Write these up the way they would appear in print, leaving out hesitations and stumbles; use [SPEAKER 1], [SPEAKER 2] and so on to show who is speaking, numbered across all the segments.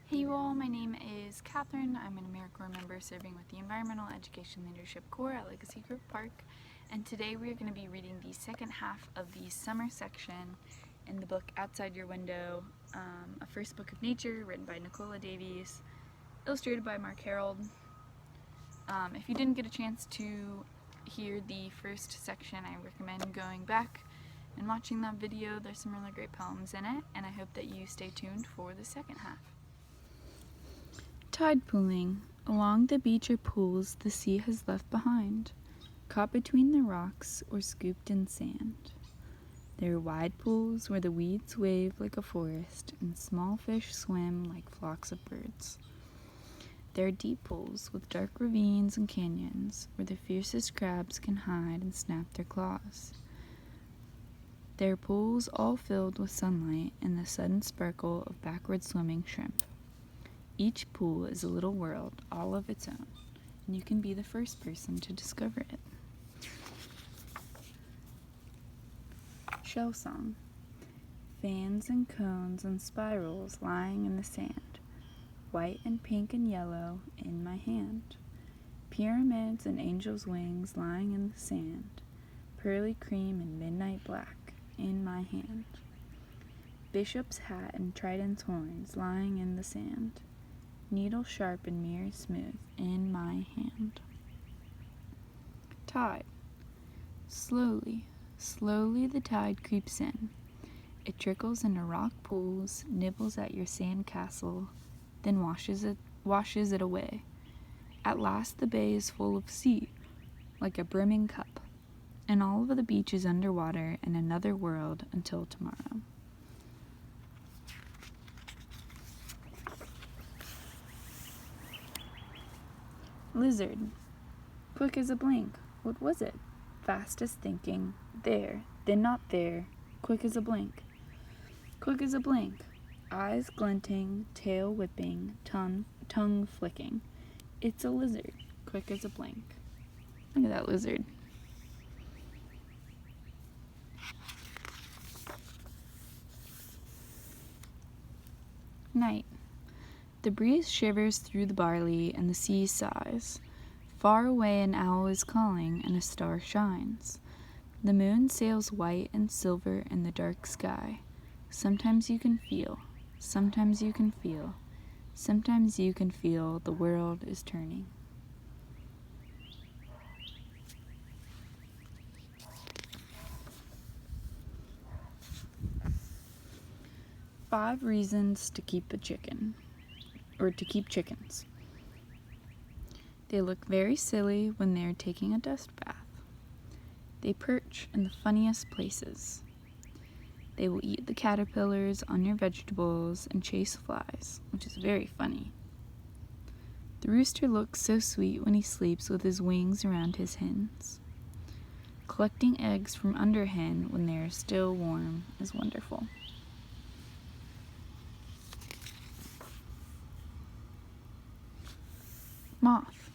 [SPEAKER 1] Hey you all, my name is Catherine. I'm an AmeriCorps member serving with the Environmental Education Leadership Corps at Legacy Grove Park. And today we are going to be reading the second half of the summer section in the book Outside Your Window, a first book of nature written by Nicola Davies, illustrated by Mark Hearld. If you didn't get a chance to hear the first section, I recommend going back and watching that video. There's some really great poems in it, and I hope that you stay tuned for the second half. Tide pooling. Along the beach are pools the sea has left behind, caught between the rocks or scooped in sand. There are wide pools where the weeds wave like a forest and small fish swim like flocks of birds. There are deep pools with dark ravines and canyons where the fiercest crabs can hide and snap their claws. There are pools all filled with sunlight and the sudden sparkle of backward swimming shrimp. Each pool is a little world all of its own, and you can be the first person to discover it. Shell song. Fans and cones and spirals lying in the sand, white and pink and yellow in my hand. Pyramids and angels' wings lying in the sand, pearly cream and midnight black in my hand. Bishop's hat and trident's horns lying in the sand, needle sharp and mirror smooth in my hand. Tide. Slowly, slowly the tide creeps in. It trickles into rock pools, nibbles at your sand castle, then washes it away. At last the bay is full of sea, like a brimming cup, and all of the beach is underwater in another world until tomorrow. Lizard. Quick as a blink. What was it? Fast as thinking. There, then not there. Quick as a blink. Quick as a blink. Eyes glinting, tail whipping, tongue flicking. It's a lizard. Quick as a blink. Look at that lizard. Night. The breeze shivers through the barley and the sea sighs. Far away an owl is calling and a star shines. The moon sails white and silver in the dark sky. Sometimes you can feel, sometimes you can feel, sometimes you can feel the world is turning. Five reasons to keep a chicken. Or to keep chickens. They look very silly when they are taking a dust bath. They perch in the funniest places. They will eat the caterpillars on your vegetables and chase flies, which is very funny. The rooster looks so sweet when he sleeps with his wings around his hens. Collecting eggs from under hen when they are still warm is wonderful. Moth.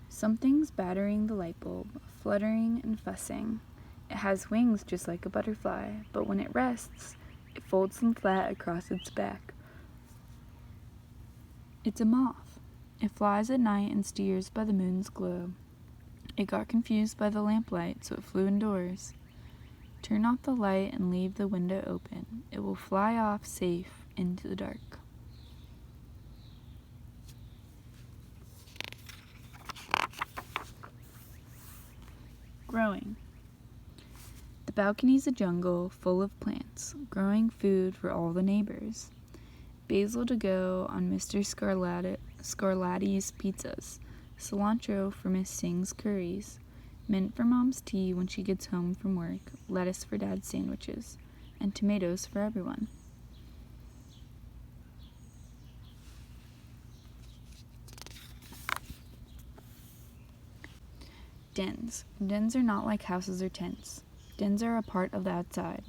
[SPEAKER 1] Something's battering the light bulb, fluttering and fussing. It has wings just like a butterfly, but when it rests, it folds them flat across its back. It's a moth. It flies at night and steers by the moon's glow. It got confused by the lamplight, so it flew indoors. Turn off the light and leave the window open. It will fly off safe into the dark. Growing. The balcony's a jungle full of plants, growing food for all the neighbors. Basil to go on Mr. Scarlatti's pizzas, cilantro for Miss Singh's curries, mint for Mom's tea when she gets home from work, lettuce for Dad's sandwiches, and tomatoes for everyone. Dens. Dens are not like houses or tents. Dens are a part of the outside,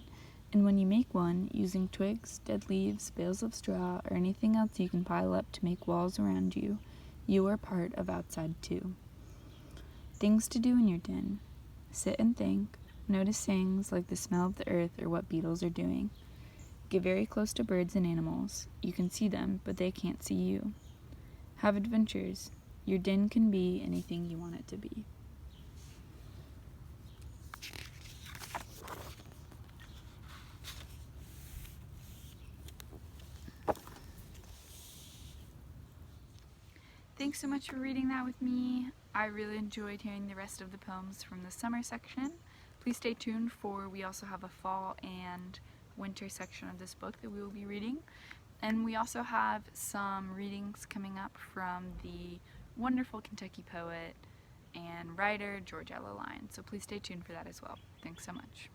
[SPEAKER 1] and when you make one, using twigs, dead leaves, bales of straw, or anything else you can pile up to make walls around you, you are part of outside too. Things to do in your den. Sit and think. Notice things like the smell of the earth or what beetles are doing. Get very close to birds and animals. You can see them, but they can't see you. Have adventures. Your den can be anything you want it to be. Thanks so much for reading that with me. I really enjoyed hearing the rest of the poems from the summer section. Please stay tuned for we also have a fall and winter section of this book that we will be reading. And we also have some readings coming up from the wonderful Kentucky poet and writer George Ella Lyne. So please stay tuned for that as well. Thanks so much.